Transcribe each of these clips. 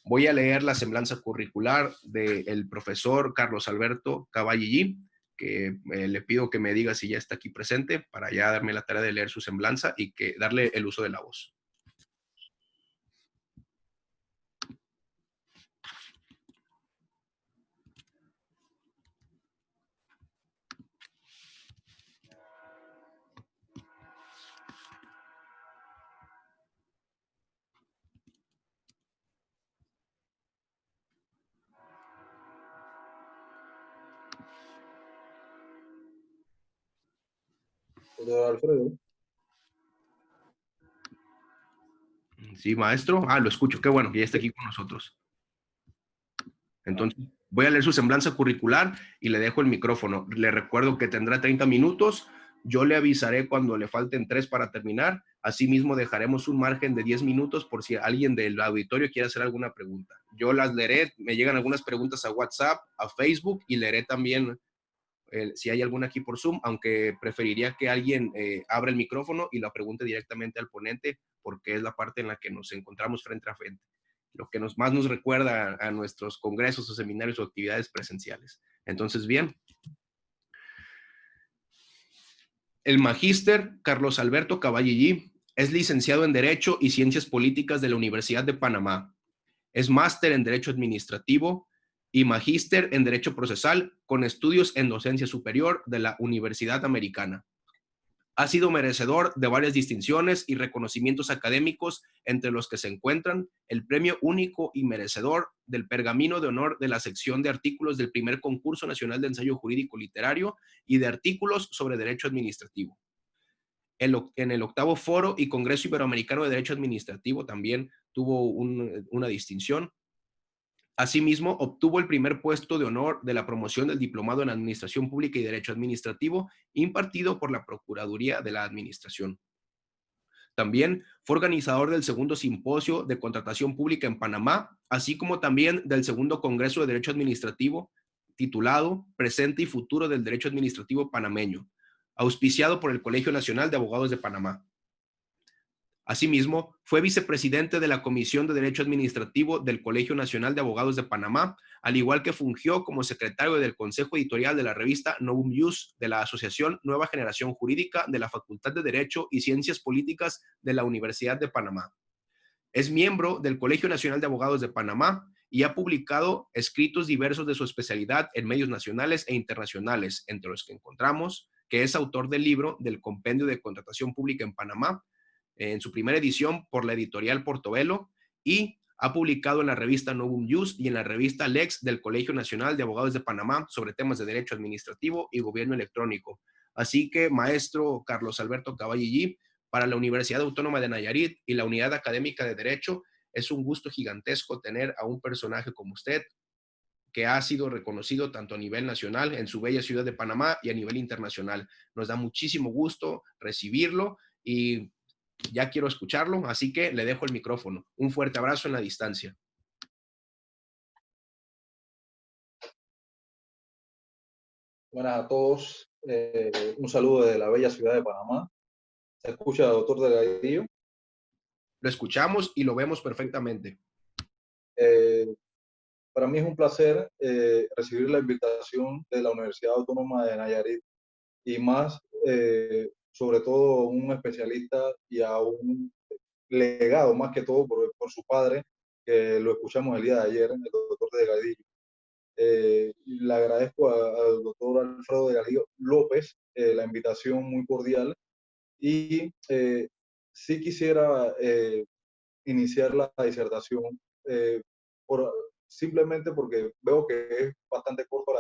Voy a leer la semblanza curricular del profesor Carlos Alberto Caballillí, que le pido que me diga si ya está aquí presente para ya darme la tarea de leer su semblanza y que darle el uso de la voz. Alfredo. Sí, maestro. Ah, lo escucho. Qué bueno que ya está aquí con nosotros. Entonces, voy a leer su semblanza curricular y le dejo el micrófono. Le recuerdo que tendrá 30 minutos. Yo le avisaré cuando le falten 3 para terminar. Asimismo, dejaremos un margen de 10 minutos por si alguien del auditorio quiere hacer alguna pregunta. Yo las leeré. Me llegan algunas preguntas a WhatsApp, a Facebook y leeré también si hay alguna aquí por Zoom, aunque preferiría que alguien abra el micrófono y la pregunte directamente al ponente, porque es la parte en la que nos encontramos frente a frente, lo que más nos recuerda a nuestros congresos o seminarios o actividades presenciales. Entonces, bien. El magíster Carlos Alberto Caballillí es licenciado en Derecho y Ciencias Políticas de la Universidad de Panamá. Es máster en Derecho Administrativo y magíster en Derecho Procesal con estudios en docencia superior de la Universidad Americana. Ha sido merecedor de varias distinciones y reconocimientos académicos, entre los que se encuentran el premio único y merecedor del Pergamino de Honor de la sección de artículos del primer concurso nacional de ensayo jurídico literario y de artículos sobre derecho administrativo. En el octavo Foro y Congreso Iberoamericano de Derecho Administrativo también tuvo una distinción. Asimismo, obtuvo el primer puesto de honor de la promoción del Diplomado en Administración Pública y Derecho Administrativo, impartido por la Procuraduría de la Administración. También fue organizador del segundo simposio de contratación pública en Panamá, así como también del segundo Congreso de Derecho Administrativo, titulado Presente y Futuro del Derecho Administrativo Panameño, auspiciado por el Colegio Nacional de Abogados de Panamá. Asimismo, fue vicepresidente de la Comisión de Derecho Administrativo del Colegio Nacional de Abogados de Panamá, al igual que fungió como secretario del Consejo Editorial de la revista Novum Ius de la Asociación Nueva Generación Jurídica de la Facultad de Derecho y Ciencias Políticas de la Universidad de Panamá. Es miembro del Colegio Nacional de Abogados de Panamá y ha publicado escritos diversos de su especialidad en medios nacionales e internacionales, entre los que encontramos que es autor del libro del Compendio de Contratación Pública en Panamá, en su primera edición por la editorial Portobelo, y ha publicado en la revista Novum Ius y en la revista Lex del Colegio Nacional de Abogados de Panamá sobre temas de derecho administrativo y gobierno electrónico. Así que, maestro Carlos Alberto Caballillí, para la Universidad Autónoma de Nayarit y la Unidad Académica de Derecho, es un gusto gigantesco tener a un personaje como usted, que ha sido reconocido tanto a nivel nacional en su bella ciudad de Panamá y a nivel internacional. Nos da muchísimo gusto recibirlo y ya quiero escucharlo, así que le dejo el micrófono. Un fuerte abrazo en la distancia. Buenas a todos. Un saludo desde la bella ciudad de Panamá. ¿Se escucha, doctor Delgadillo? Lo escuchamos y lo vemos perfectamente. Para mí es un placer recibir la invitación de la Universidad Autónoma de Nayarit y más, sobre todo, un especialista y a un legado, más que todo, por su padre, que lo escuchamos el día de ayer, el doctor Delgadillo. Le agradezco al doctor Alfredo Delgadillo López la invitación muy cordial y sí quisiera iniciar la disertación simplemente porque veo que es bastante corto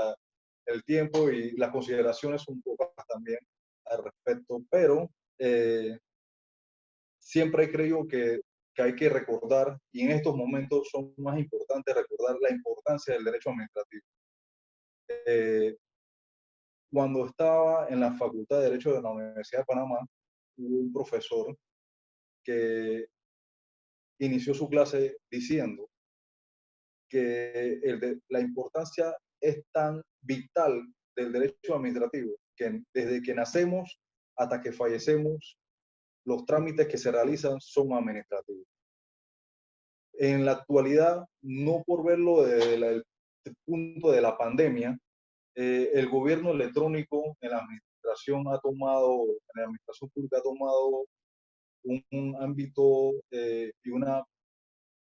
el tiempo y las consideraciones un poco también al respecto, pero siempre he creído que hay que recordar, y en estos momentos son más importantes recordar la importancia del derecho administrativo. Cuando estaba en la Facultad de Derecho de la Universidad de Panamá, hubo un profesor que inició su clase diciendo que la importancia es tan vital del derecho administrativo que desde que nacemos hasta que fallecemos, los trámites que se realizan son administrativos. En la actualidad, no por verlo desde el punto de la pandemia, el gobierno electrónico en la administración en la administración pública ha tomado un ámbito y una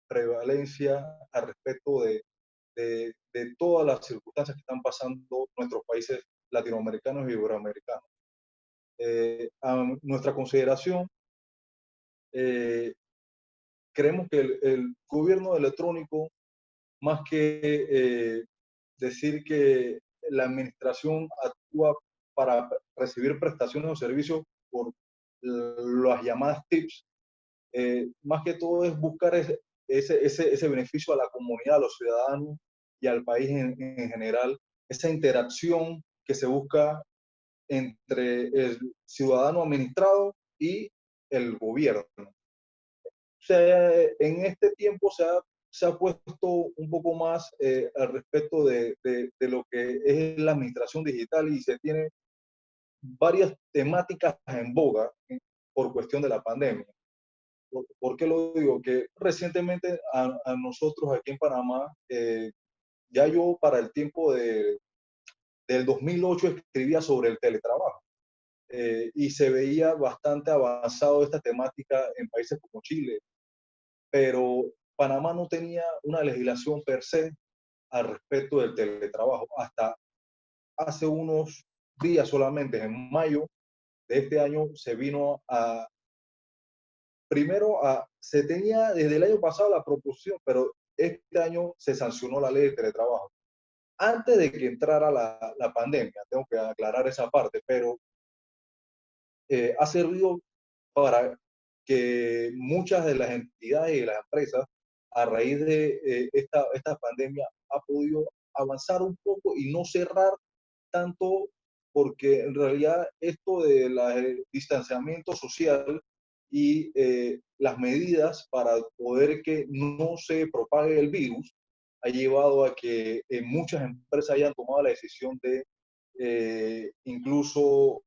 prevalencia al respecto de todas las circunstancias que están pasando nuestros países latinoamericanos y iberoamericanos. A nuestra consideración, eh, creemos que el gobierno electrónico, más que decir que la administración actúa para recibir prestaciones o servicios por las llamadas tips, más que todo es buscar ese beneficio a la comunidad, a los ciudadanos y al país en general, esa interacción que se busca entre el ciudadano administrado y el gobierno. En este tiempo se ha puesto un poco más al respecto de lo que es la administración digital y se tiene varias temáticas en boga por cuestión de la pandemia. ¿Por qué lo digo? Que recientemente a nosotros aquí en Panamá, ya yo para el tiempo del 2008 escribía sobre el teletrabajo y se veía bastante avanzado esta temática en países como Chile, pero Panamá no tenía una legislación per se al respecto del teletrabajo. Hasta hace unos días solamente, en mayo de este año, se vino se tenía desde el año pasado la proposición, pero este año se sancionó la ley de teletrabajo. Antes de que entrara la pandemia, tengo que aclarar esa parte, pero ha servido para que muchas de las entidades y las empresas, a raíz de esta pandemia, ha podido avanzar un poco y no cerrar tanto, porque en realidad esto del distanciamiento social y las medidas para poder que no se propague el virus ha llevado a que muchas empresas hayan tomado la decisión de incluso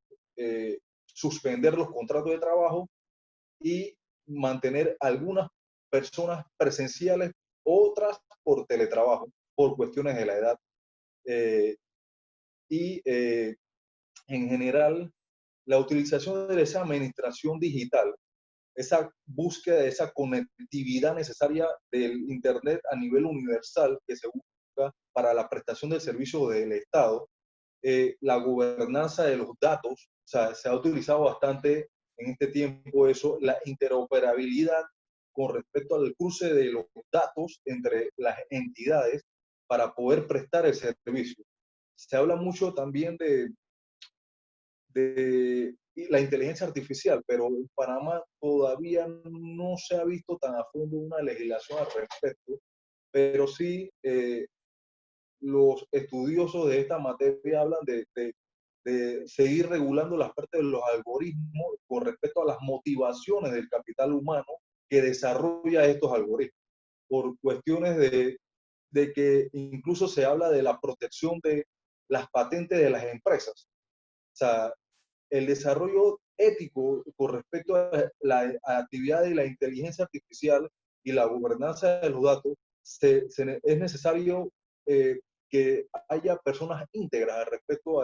suspender los contratos de trabajo y mantener algunas personas presenciales, otras por teletrabajo, por cuestiones de la edad. Eh, y en general, la utilización de esa administración digital, esa búsqueda de esa conectividad necesaria del Internet a nivel universal que se busca para la prestación del servicio del Estado, la gobernanza de los datos, o sea, se ha utilizado bastante en este tiempo eso, la interoperabilidad con respecto al cruce de los datos entre las entidades para poder prestar el servicio. Se habla mucho también de la inteligencia artificial, pero en Panamá todavía no se ha visto tan a fondo una legislación al respecto, pero sí los estudiosos de esta materia hablan de seguir regulando las partes de los algoritmos con respecto a las motivaciones del capital humano que desarrolla estos algoritmos, por cuestiones de que incluso se habla de la protección de las patentes de las empresas. O sea, el desarrollo ético con respecto a la actividad de la inteligencia artificial y la gobernanza de los datos, es necesario que haya personas íntegras al respecto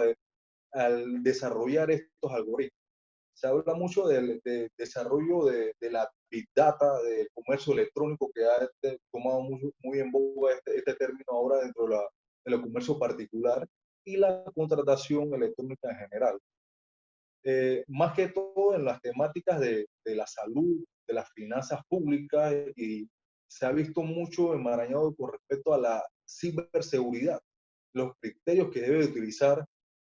al desarrollar estos algoritmos. Se habla mucho del desarrollo de la Big Data, del comercio electrónico, que ha tomado muy en boga este término ahora dentro del comercio particular, y la contratación electrónica en general. Más que todo en las temáticas de la salud, de las finanzas públicas, y se ha visto mucho enmarañado con respecto a la ciberseguridad, los criterios que debe utilizar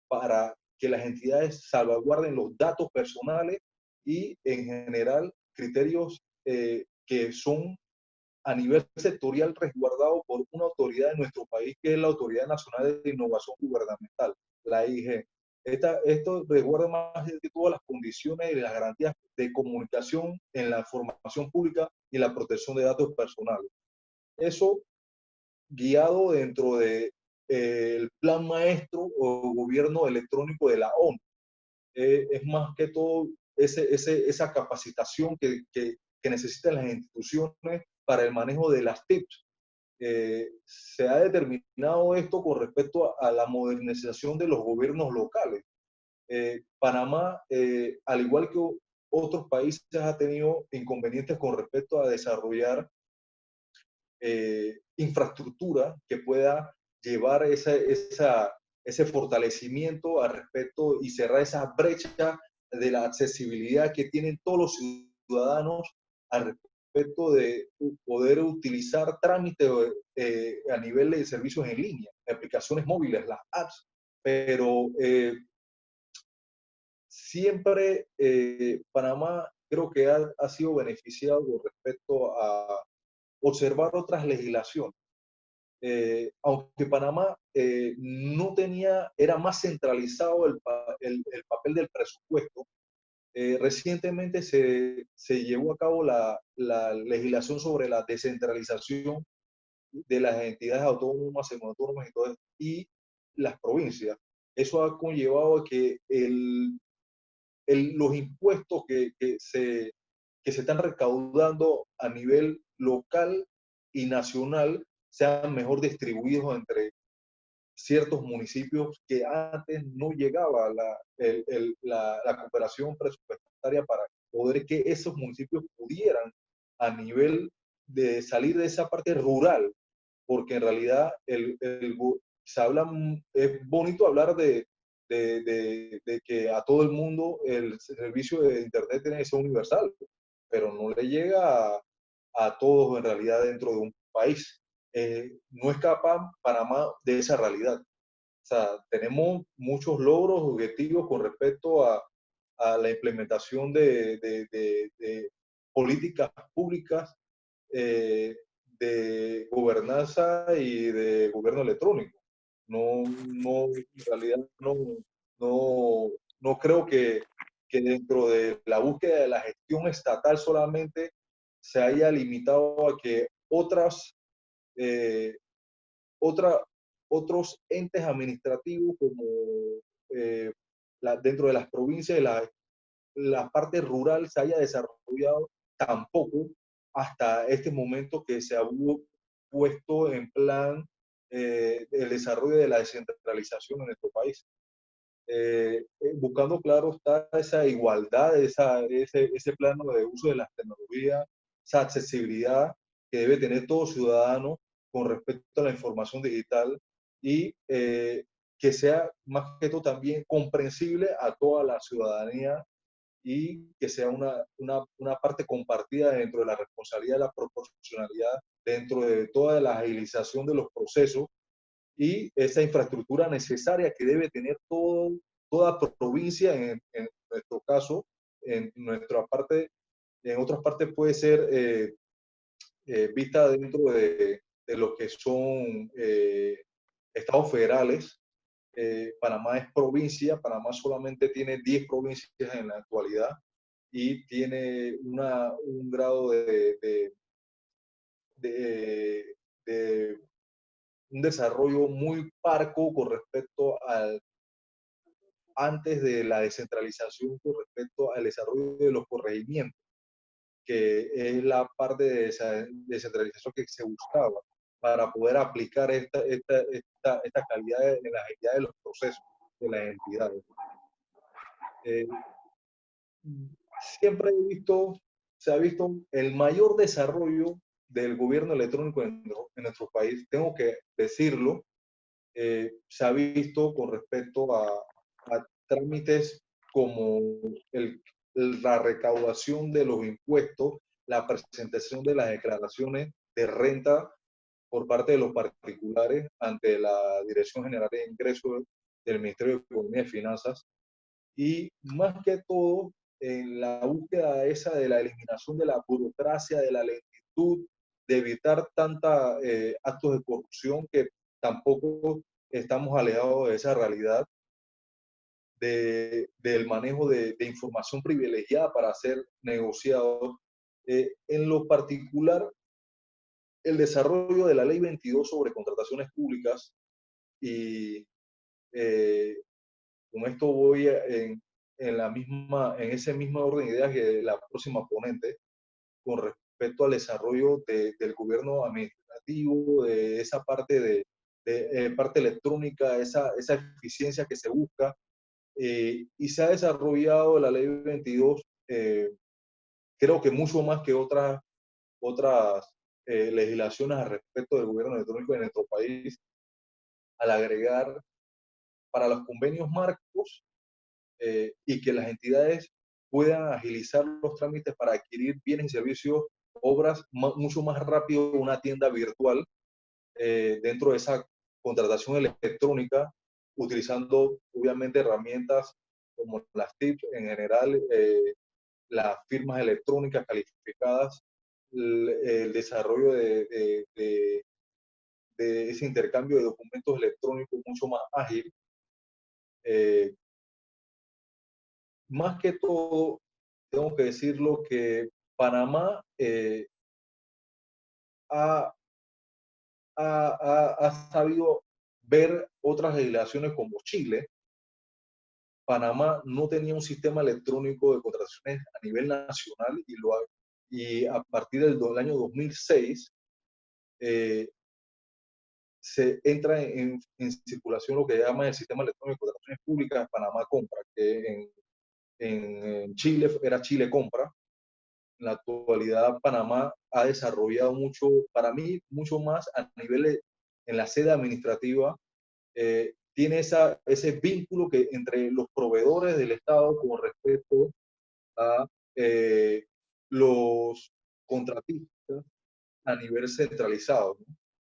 para que las entidades salvaguarden los datos personales y en general criterios que son a nivel sectorial resguardados por una autoridad de nuestro país, que es la Autoridad Nacional de Innovación Gubernamental, la IG. Esto resguarda más de todas las condiciones y las garantías de comunicación en la formación pública y la protección de datos personales. Eso guiado dentro de el plan maestro o gobierno electrónico de la ONU. Es más que todo esa capacitación que necesitan las instituciones para el manejo de las TICs. Se ha determinado esto con respecto a la modernización de los gobiernos locales. Panamá, al igual que otros países, ha tenido inconvenientes con respecto a desarrollar infraestructura que pueda llevar ese fortalecimiento al respecto y cerrar esa brecha de la accesibilidad que tienen todos los ciudadanos al respecto de poder utilizar trámites a nivel de servicios en línea, aplicaciones móviles, las apps, pero siempre Panamá creo que ha sido beneficiado con respecto a observar otras legislaciones. Aunque Panamá no tenía, era más centralizado el papel del presupuesto, recientemente se llevó a cabo la legislación sobre la descentralización de las entidades autónomas, semiautónomas y, y las provincias. Eso ha conllevado a que los impuestos que se están recaudando a nivel local y nacional sean mejor distribuidos entre ciertos municipios que antes no llegaba la cooperación presupuestaria para poder que esos municipios pudieran a nivel de salir de esa parte rural, porque en realidad se habla, es bonito hablar de que a todo el mundo el servicio de Internet tiene que ser universal, pero no le llega a todos en realidad dentro de un país. No escapa Panamá de esa realidad. O sea, tenemos muchos logros, objetivos con respecto a la implementación de políticas públicas de gobernanza y de gobierno electrónico. En realidad no, no creo que dentro de la búsqueda de la gestión estatal solamente se haya limitado a que eh, otra, otros entes administrativos como dentro de las provincias, la parte rural se haya desarrollado tampoco hasta este momento que se ha puesto en plan el desarrollo de la descentralización en nuestro país. Buscando, claro, está esa igualdad, ese plano de uso de las tecnologías, esa accesibilidad que debe tener todo ciudadano con respecto a la información digital y que sea más que todo también comprensible a toda la ciudadanía y que sea una parte compartida dentro de la responsabilidad de la proporcionalidad, dentro de toda la agilización de los procesos y esa infraestructura necesaria que debe tener toda provincia, en nuestro caso, en nuestra parte, en otras partes puede ser vista dentro de lo que son estados federales. Panamá es provincia, Panamá solamente tiene 10 provincias en la actualidad y tiene un grado de, de un desarrollo muy parco con respecto al antes de la descentralización con respecto al desarrollo de los corregimientos, que es la parte de esa descentralización que se buscaba para poder aplicar esta calidad en la agilidad de los procesos de las entidades. Siempre se ha visto el mayor desarrollo del gobierno electrónico en nuestro país, tengo que decirlo, se ha visto con respecto a trámites como la recaudación de los impuestos, la presentación de las declaraciones de renta por parte de los particulares ante la Dirección General de Ingresos del Ministerio de Economía y Finanzas, y más que todo en la búsqueda esa de la eliminación de la burocracia, de la lentitud, de evitar tantos actos de corrupción que tampoco estamos alejados de esa realidad, del manejo de información privilegiada para ser negociados. En lo particular, el desarrollo de la Ley 22 sobre contrataciones públicas y eh, con esto voy en ese mismo orden de ideas que la próxima ponente, con respecto al desarrollo del gobierno administrativo, de esa parte parte electrónica, esa eficiencia que se busca, y se ha desarrollado la ley 22, creo que mucho más que otras legislaciones al respecto del gobierno electrónico en nuestro país, al agregar para los convenios marcos, y que las entidades puedan agilizar los trámites para adquirir bienes y servicios, obras mucho más rápido, una tienda virtual dentro de esa contratación electrónica, utilizando obviamente herramientas como las TIC en general, las firmas electrónicas calificadas, el desarrollo de ese intercambio de documentos electrónicos mucho más ágil. Eh, Más que todo, tengo que decirlo que Panamá ha, ha sabido ver otras legislaciones como Chile. Panamá no tenía un sistema electrónico de contrataciones a nivel nacional y a partir del año 2006 eh, se entra circulación lo que llama el sistema electrónico de contrataciones públicas Panamá Compra, que en Chile era Chile Compra. En la actualidad Panamá ha desarrollado mucho, para mí, mucho más a nivel en la sede administrativa. Tiene ese vínculo que entre los proveedores del Estado con respecto a los contratistas a nivel centralizado, ¿no?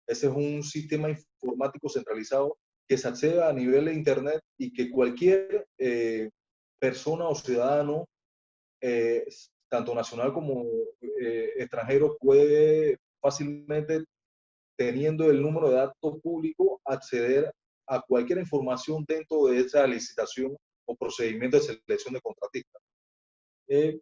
Ese es un sistema informático centralizado que se accede a nivel de Internet y que cualquier persona o ciudadano, eh, tanto nacional como extranjero, puede fácilmente, teniendo el número de datos público, acceder a cualquier información dentro de esa licitación o procedimiento de selección de contratistas. Eh,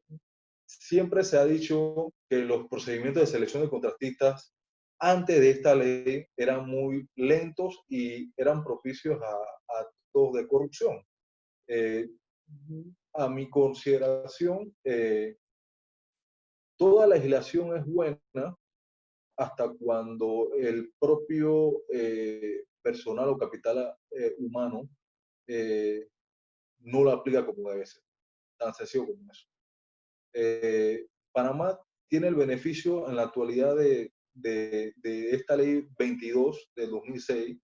Siempre se ha dicho que los procedimientos de selección de contratistas antes de esta ley eran muy lentos y eran propicios a actos de corrupción. Eh, a mi consideración, toda legislación es buena hasta cuando el propio personal o capital humano eh, no lo aplica como debe ser. Tan sencillo como eso. Panamá tiene el beneficio en la actualidad de esta ley 22 de 2006,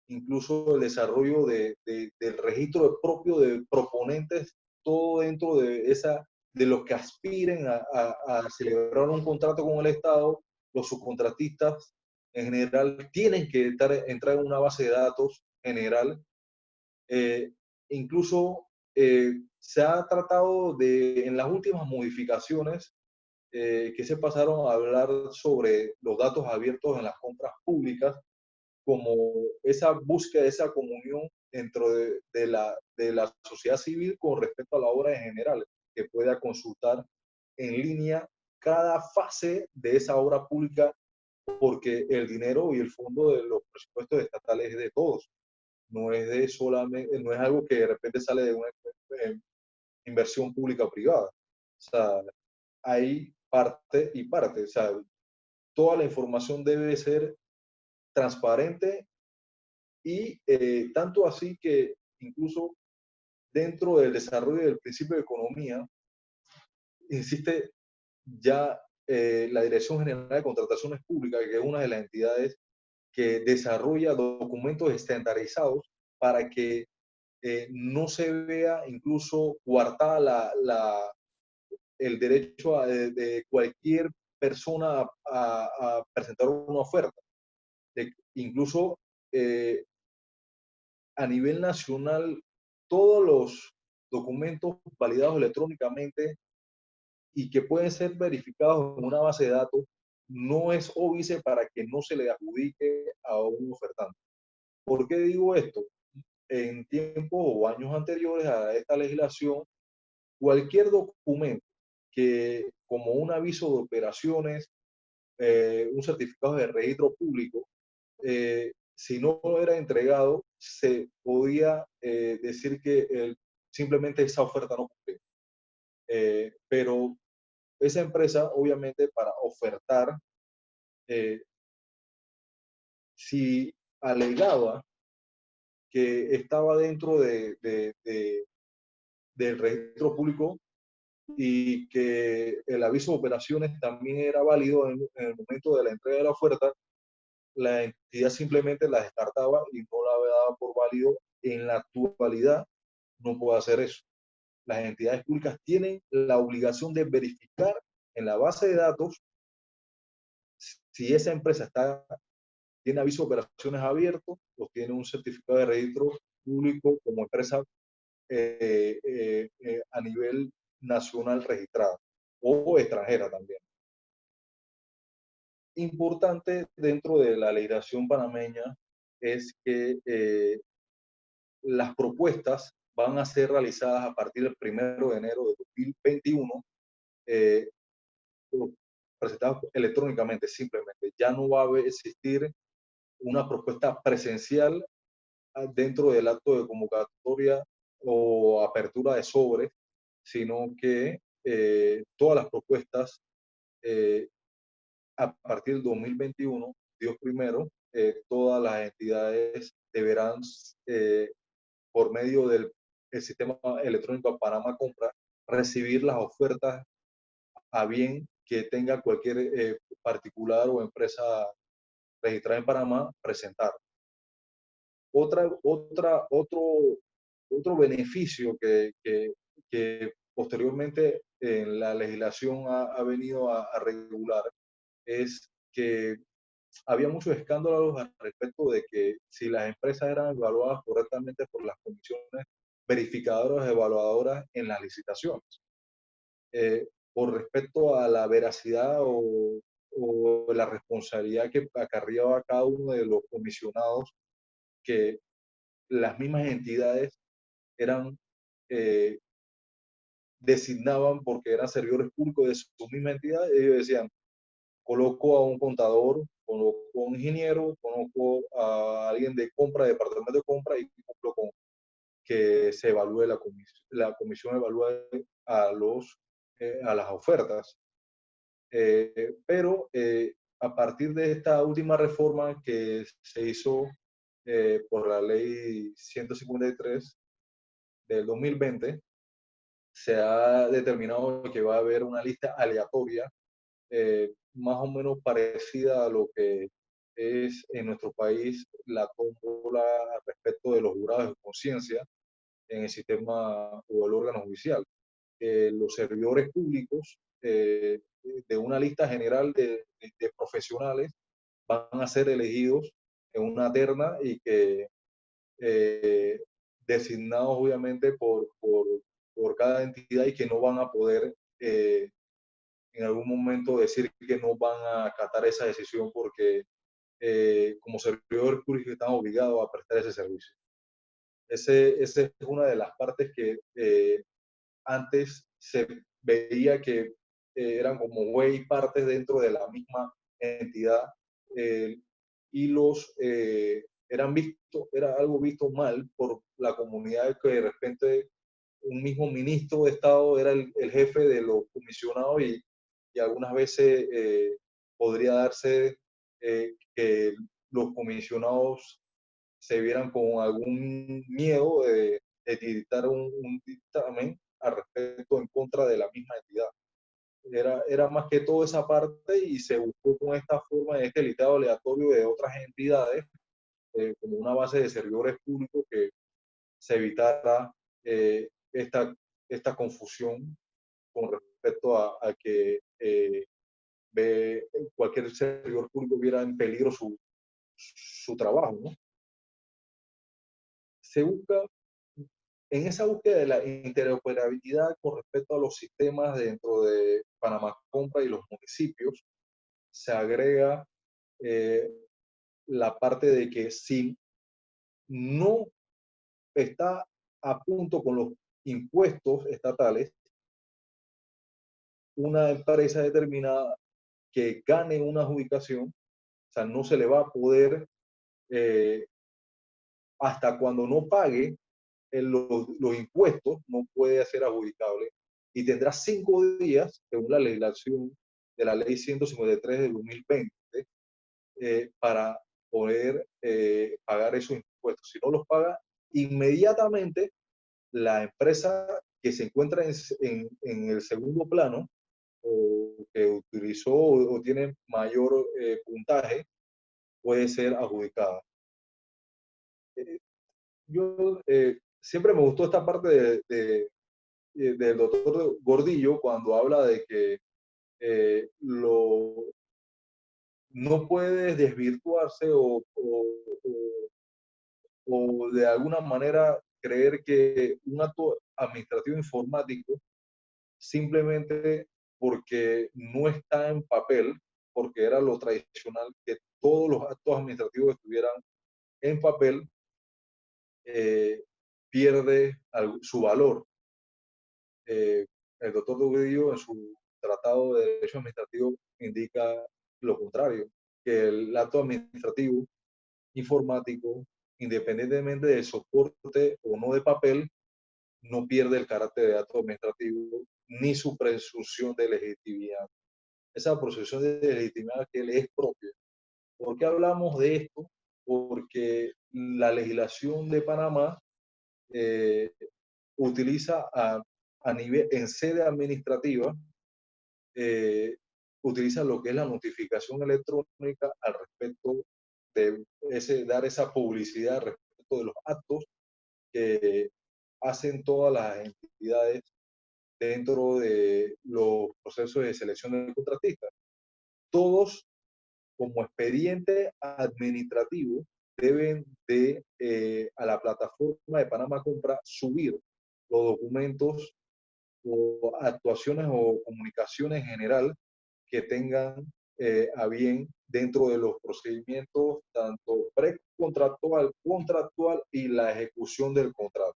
incluso el desarrollo del registro propio de proponentes, todo dentro de los que aspiren a celebrar un contrato con el Estado. Los subcontratistas en general tienen que entrar en una base de datos general. Eh, Incluso se ha tratado en las últimas modificaciones que se pasaron a hablar sobre los datos abiertos en las compras públicas, como esa búsqueda, esa comunión dentro de la sociedad civil con respecto a la obra en general, que pueda consultar en línea cada fase de esa obra pública, porque el dinero y el fondo de los presupuestos estatales es de todos, no es de solamente, no es algo que de repente sale de una inversión pública o privada. O sea, hay parte y parte. O sea, toda la información debe ser transparente y tanto así que incluso dentro del desarrollo del principio de economía existe ya la Dirección General de Contrataciones Públicas, que es una de las entidades que desarrolla documentos estandarizados para que no se vea incluso coartada el derecho de cualquier persona a presentar una oferta. Incluso a nivel nacional, todos los documentos validados electrónicamente y que pueden ser verificados en una base de datos, no es óbice para que no se le adjudique a un ofertante. ¿Por qué digo esto? En tiempos o años anteriores a esta legislación, cualquier documento que, como un aviso de operaciones, un certificado de registro público, si no era entregado, se podía decir que simplemente esa oferta no cumplía. Pero esa empresa, obviamente, para ofertar, eh, si alegaba que estaba dentro del registro público y que el aviso de operaciones también era válido en el momento de la entrega de la oferta, la entidad simplemente la descartaba y no la daba por válido. En la actualidad no puede hacer eso. Las entidades públicas tienen la obligación de verificar en la base de datos si esa empresa tiene aviso de operaciones abierto o tiene un certificado de registro público como empresa a nivel nacional registrada o extranjera también. Importante dentro de la legislación panameña es que las propuestas van a ser realizadas a partir del 1 de enero de 2021, eh, presentadas electrónicamente simplemente. Ya no va a existir una propuesta presencial dentro del acto de convocatoria o apertura de sobres, sino que todas las propuestas eh, a partir del 2021, Dios primero, todas las entidades deberán, por medio del sistema electrónico Panamá Compra, recibir las ofertas a bien que tenga cualquier particular o empresa registrada en Panamá presentar. Otro beneficio que posteriormente en la legislación ha venido a regular es que había muchos escándalos al respecto de que si las empresas eran evaluadas correctamente por las comisiones verificadoras evaluadoras en las licitaciones. Por respecto a la veracidad o la responsabilidad que acarreaba cada uno de los comisionados, que las mismas entidades eran eh, designaban porque eran servidores públicos de su misma entidad. Ellos decían, coloco a un contador, coloco a un ingeniero, conozco a alguien de compra, de departamento de compra, y cumplo con que se evalúe la comisión evalúe a las ofertas. Pero a partir de esta última reforma que se hizo por la ley 153 del 2020, se ha determinado que va a haber una lista aleatoria más o menos parecida a lo que es en nuestro país la tómbola respecto de los jurados de conciencia en el sistema o el órgano judicial. Los servidores públicos de una lista general de profesionales van a ser elegidos en una terna y que eh, designados obviamente por cada entidad, y que no van a poder en algún momento decir que no van a acatar esa decisión porque como servidores públicos están obligados a prestar ese servicio. Esa es una de las partes que antes se veía que eran como güey partes dentro de la misma entidad, eh, y era algo visto mal por la comunidad, que de repente un mismo ministro de Estado era el jefe de los comisionados, y algunas veces podría darse que los comisionados se vieran con algún miedo de dictar un dictamen al respecto en contra de la misma entidad. Era más que todo esa parte, y se buscó con esta forma de este listado aleatorio de otras entidades como una base de servidores públicos, que se evitara esta confusión con respecto a que cualquier servidor público viera en peligro su trabajo, ¿no? Se busca, en esa búsqueda de la interoperabilidad con respecto a los sistemas dentro de Panamá Compra y los municipios, se agrega eh, la parte de que si no está a punto con los impuestos estatales, una empresa determinada que gane una adjudicación, o sea, no se le va a poder, hasta cuando no pague los impuestos, no puede ser adjudicable. y tendrá 5 días, según la legislación de la ley 153 de 2020, para poder pagar esos impuestos. Si no los paga, inmediatamente la empresa que se encuentra en el segundo plano o que utilizó o tiene mayor puntaje puede ser adjudicada. Yo siempre me gustó esta parte del doctor Gordillo cuando habla de que no puede desvirtuarse o de alguna manera creer que un acto administrativo informático simplemente porque no está en papel, porque era lo tradicional que todos los actos administrativos estuvieran en papel, eh, pierde su valor. El doctor Duguillo en su Tratado de Derecho Administrativo indica lo contrario, que el acto administrativo informático, independientemente del soporte o no de papel, no pierde el carácter de acto administrativo ni su presunción de legitimidad. Esa presunción de legitimidad que le es propia. ¿Por qué hablamos de esto? Porque la legislación de Panamá eh, utiliza en sede administrativa, eh, utiliza lo que es la notificación electrónica al respecto de dar esa publicidad respecto de los actos que hacen todas las entidades dentro de los procesos de selección del contratista. Todos, como expediente administrativo, deben de a la plataforma de Panamá Compra subir los documentos o actuaciones o comunicaciones en general que tengan a bien dentro de los procedimientos tanto precontractual, contractual y la ejecución del contrato.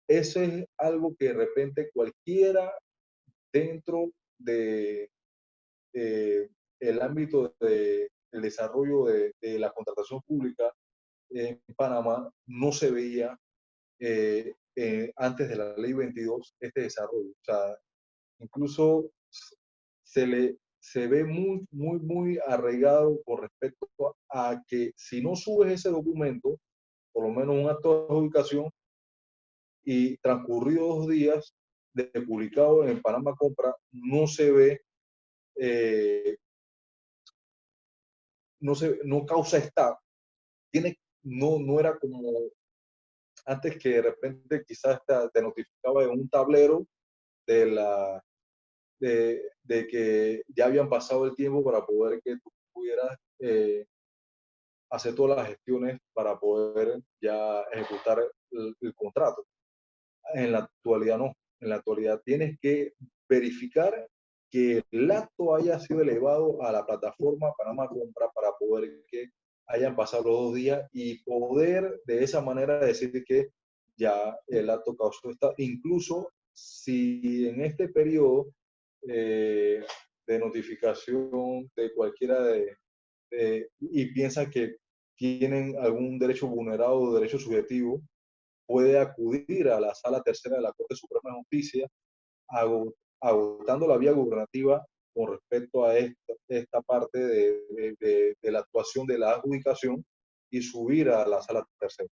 Eso es algo que de repente cualquiera dentro de el ámbito del desarrollo de la contratación pública en Panamá no se veía antes de la ley 22 este desarrollo. O sea, incluso se ve muy arraigado con respecto a que si no subes ese documento, por lo menos un acto de adjudicación, y transcurridos 2 días de publicado en Panamá Compra, no se ve, no causa estado. No era como antes que de repente quizás te notificaba en un tablero de, de que ya habían pasado el tiempo para poder que tú pudieras hacer todas las gestiones para poder ya ejecutar el contrato. En la actualidad no. En la actualidad tienes que verificar que el acto haya sido elevado a la plataforma Panamá Compra para poder que hayan pasado los 2 días y poder de esa manera decir que ya el acto causó esta. Incluso si en este periodo de notificación de cualquiera y piensa que tienen algún derecho vulnerado o derecho subjetivo, puede acudir a la Sala Tercera de la Corte Suprema de Justicia, agotando la vía gubernativa con respecto a esta parte de la actuación de la adjudicación y subir a la Sala Tercera.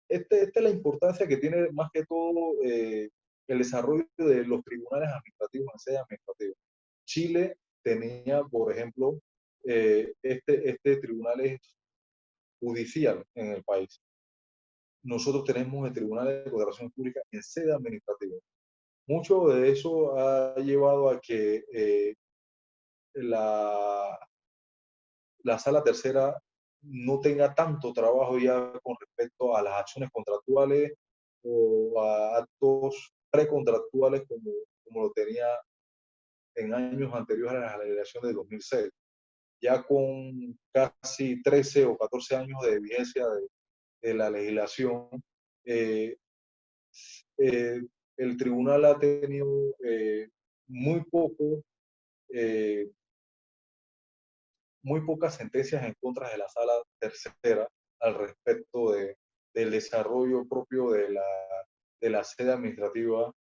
Esta es la importancia que tiene más que todo el desarrollo de los tribunales administrativos en sede administrativa. Chile tenía, por ejemplo, este tribunal judicial en el país. Nosotros tenemos el Tribunal de Contratación Pública en sede administrativa. Mucho de eso ha llevado a que la, la Sala Tercera no tenga tanto trabajo ya con respecto a las acciones contractuales o a actos precontractuales como lo tenía en años anteriores a la legislación de 2006. Ya con casi 13 o 14 años de vigencia de la legislación, eh, eh, el tribunal ha tenido muy poco, eh, muy pocas sentencias en contra de la Sala Tercera al respecto del desarrollo propio de la sede administrativa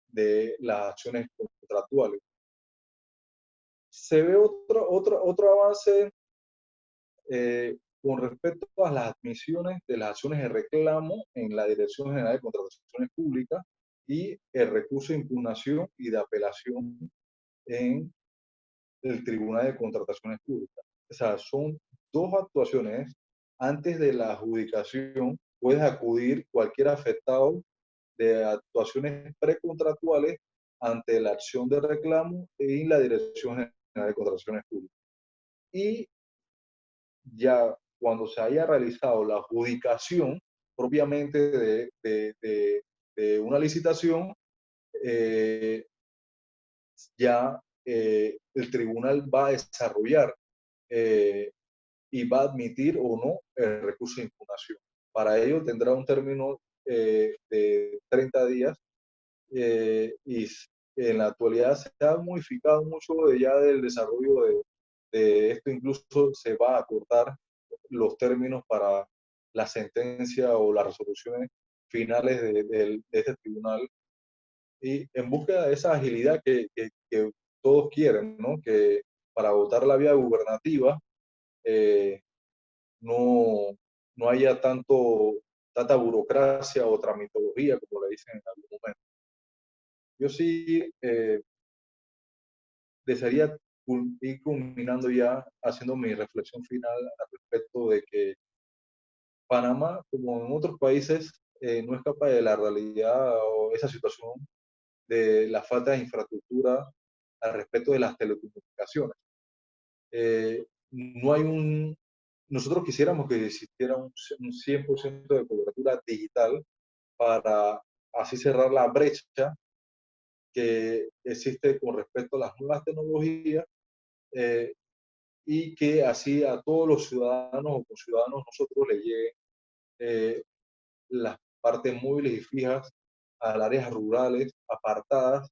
de las acciones contractuales. Se ve otro avance con respecto a las admisiones de las acciones de reclamo en la Dirección General de Contrataciones Públicas y el recurso de impugnación y de apelación en el Tribunal de Contrataciones Públicas. O sea, son dos actuaciones. Antes de la adjudicación, puedes acudir cualquier afectado de actuaciones precontractuales ante la acción de reclamo en la Dirección General de Contrataciones Públicas. Y ya cuando se haya realizado la adjudicación propiamente de una licitación, eh, ya el tribunal va a desarrollar eh, y va a admitir o no el recurso de impugnación. Para ello tendrá un término de 30 días y en la actualidad se ha modificado mucho ya del desarrollo de esto, incluso se va a acortar los términos para la sentencia o las resoluciones finales de este tribunal y en búsqueda de esa agilidad que todos quieren, ¿no? Que para votar la vía gubernativa eh, no, no haya tanta burocracia o tramitología, como le dicen en algún momento. Yo sí desearía ir culminando ya, haciendo mi reflexión final al respecto de que Panamá, como en otros países, no escapa de la realidad o esa situación de la falta de infraestructura al respecto de las telecomunicaciones. No hay nosotros quisiéramos que existiera un 100% de cobertura digital para así cerrar la brecha que existe con respecto a las nuevas tecnologías eh, y que así a todos los ciudadanos o conciudadanos nosotros le llegue eh, las partes móviles y fijas a las áreas rurales apartadas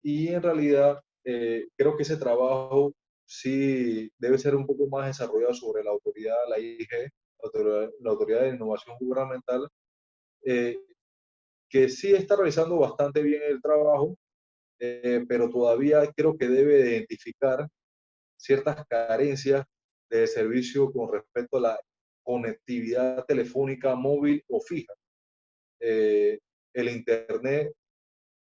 y en realidad creo que ese trabajo sí debe ser un poco más desarrollado sobre la autoridad, la IG, la autoridad de innovación gubernamental, eh, que sí está realizando bastante bien el trabajo, pero todavía creo que debe identificar ciertas carencias de servicio con respecto a la conectividad telefónica móvil o fija. El Internet,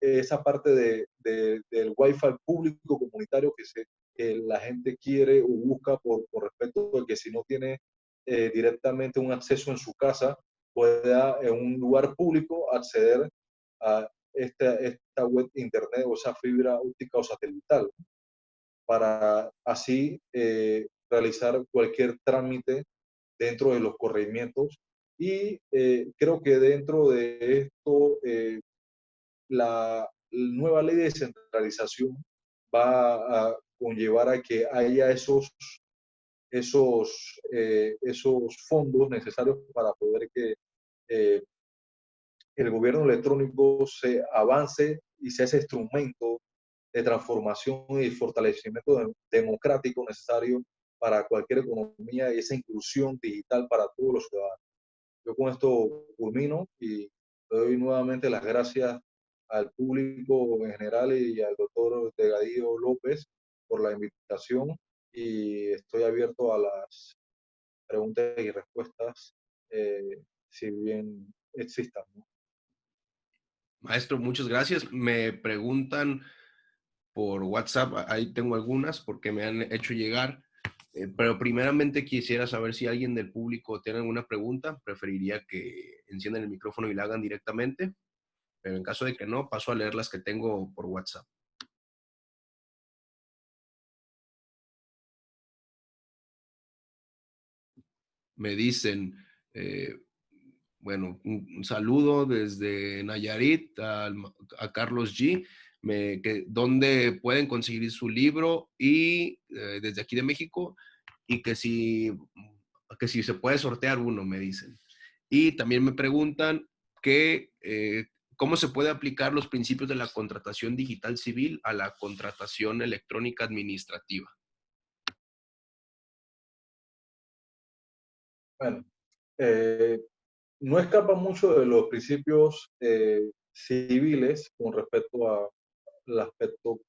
esa parte del Wi-Fi público comunitario que la gente quiere o busca por respecto de que si no tiene directamente un acceso en su casa, pueda en un lugar público acceder a esta web internet o esa fibra óptica o satelital para así realizar cualquier trámite dentro de los corregimientos. Y creo que dentro de esto, la nueva ley de descentralización va a conllevar a que haya esos fondos necesarios para poder que eh, el gobierno electrónico se avance y sea ese instrumento de transformación y fortalecimiento democrático necesario para cualquier economía y esa inclusión digital para todos los ciudadanos. Yo con esto culmino y le doy nuevamente las gracias al público en general y al doctor Delgadillo López por la invitación y estoy abierto a las preguntas y respuestas si bien existan, ¿no? Maestro, muchas gracias. Me preguntan por WhatsApp, ahí tengo algunas porque me han hecho llegar, pero primeramente quisiera saber si alguien del público tiene alguna pregunta. Preferiría que enciendan el micrófono y la hagan directamente, pero en caso de que no, paso a leer las que tengo por WhatsApp. Me dicen, eh, bueno, un saludo desde Nayarit a Carlos G. Dónde pueden conseguir su libro y desde aquí de México y que si se puede sortear uno, me dicen. Y también me preguntan que cómo se puede aplicar los principios de la contratación digital civil a la contratación electrónica administrativa. Bueno, eh, no escapa mucho de los principios civiles con respecto al aspecto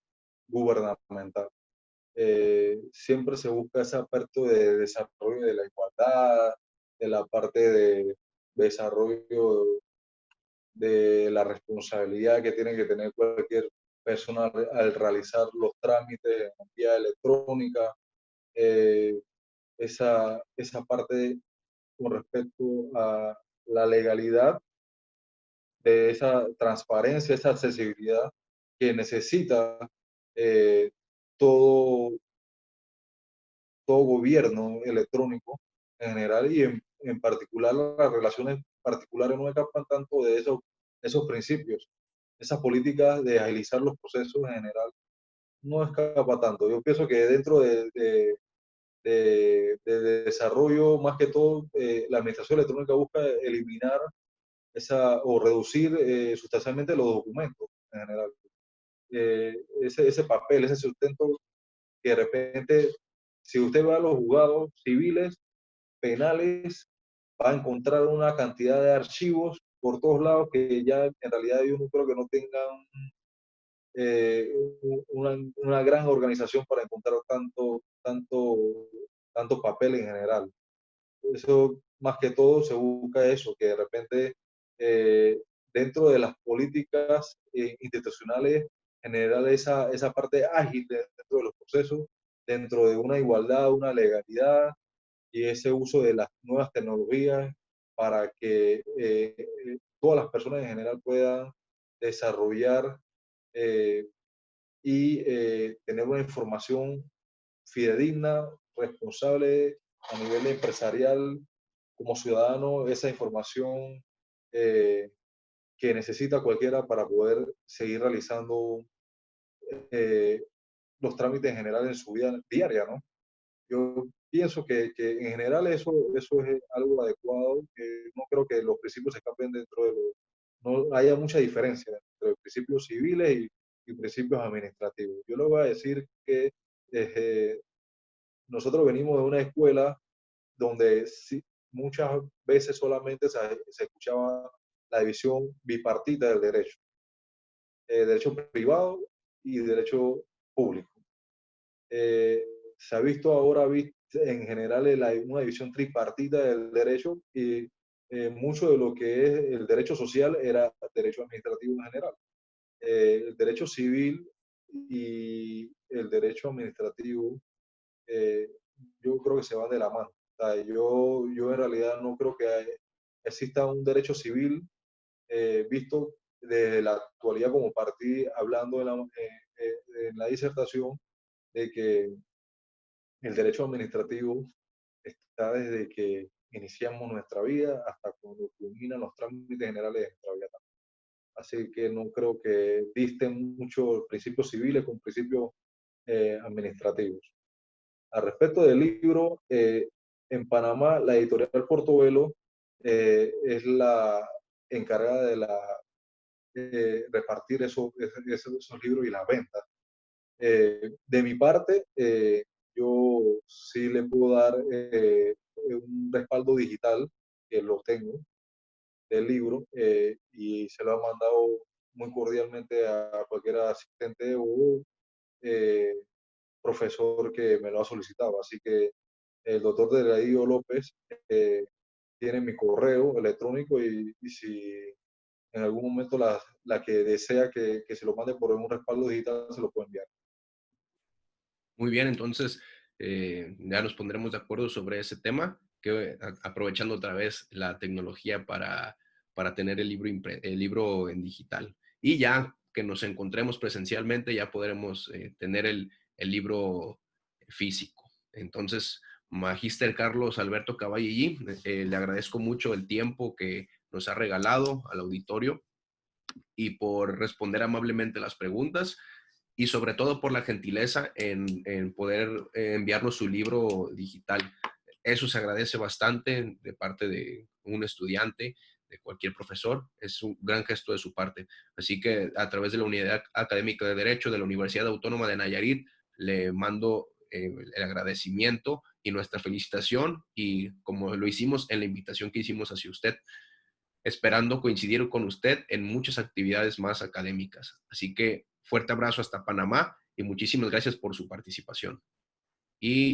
gubernamental. Siempre se busca ese aspecto de desarrollo de la igualdad, de la parte de desarrollo de la responsabilidad que tiene que tener cualquier persona al realizar los trámites en vía electrónica, eh, esa parte con respecto a la legalidad, de esa transparencia, esa accesibilidad que necesita eh, todo, todo gobierno electrónico en general y en particular las relaciones particulares no escapan tanto de esos principios. Esas políticas de agilizar los procesos en general no escapa tanto. Yo pienso que dentro de desarrollo, más que todo, la administración electrónica busca eliminar o reducir sustancialmente los documentos en general. Ese papel, ese sustento que de repente, si usted va a los juzgados civiles, penales, va a encontrar una cantidad de archivos por todos lados que ya en realidad yo no creo que no tengan eh, una gran organización para encontrar tanto papel en general. Eso, más que todo, se busca eso, que de repente eh, dentro de las políticas institucionales generar esa parte ágil dentro de los procesos, dentro de una igualdad, una legalidad y ese uso de las nuevas tecnologías para que todas las personas en general puedan desarrollar eh, y tener una información fidedigna, responsable a nivel empresarial, como ciudadano, esa información eh, que necesita cualquiera para poder seguir realizando eh, los trámites en general en su vida diaria, ¿no? Yo pienso que en general eso es algo adecuado, que no creo que los principios se escapen dentro de no haya mucha diferencia entre principios civiles y principios administrativos. Yo le voy a decir que eh, nosotros venimos de una escuela donde sí, muchas veces solamente se escuchaba la división bipartita del derecho, derecho privado y derecho público. Eh, Se ha visto ahora en general una división tripartita del derecho y mucho de lo que es el derecho social era derecho administrativo en general. El derecho civil y el derecho administrativo eh, yo creo que se van de la mano. O sea, yo en realidad no creo que exista un derecho civil visto desde la actualidad como partí hablando en la disertación de que el derecho administrativo está desde que iniciamos nuestra vida hasta cuando culminan los trámites generales de nuestra vida. Así que no creo que disten mucho principios civiles con principios administrativos. Al respecto del libro, en Panamá, la editorial Portobelo es la encargada de repartir esos libros y las ventas. De mi parte, yo sí le puedo dar un respaldo digital, que lo tengo, del libro, y se lo ha mandado muy cordialmente a cualquier asistente o eh, profesor que me lo ha solicitado. Así que el doctor Delgadillo López tiene mi correo electrónico y si en algún momento la que desea que se lo mande por un respaldo digital, se lo puede enviar. Muy bien, entonces ya nos pondremos de acuerdo sobre ese tema, que aprovechando otra vez la tecnología para tener el libro en digital. Y ya que nos encontremos presencialmente, ya podremos tener el libro físico. Entonces, Magíster Carlos Alberto Caballellí, le agradezco mucho el tiempo que nos ha regalado al auditorio y por responder amablemente las preguntas y sobre todo por la gentileza en poder enviarnos su libro digital. Eso se agradece bastante de parte de un estudiante, de cualquier profesor. Es un gran gesto de su parte. Así que a través de la Unidad Académica de Derecho de la Universidad Autónoma de Nayarit, le mando el agradecimiento y nuestra felicitación, y como lo hicimos en la invitación que hicimos hacia usted, esperando coincidir con usted en muchas actividades más académicas. Así que fuerte abrazo hasta Panamá y muchísimas gracias por su participación. Y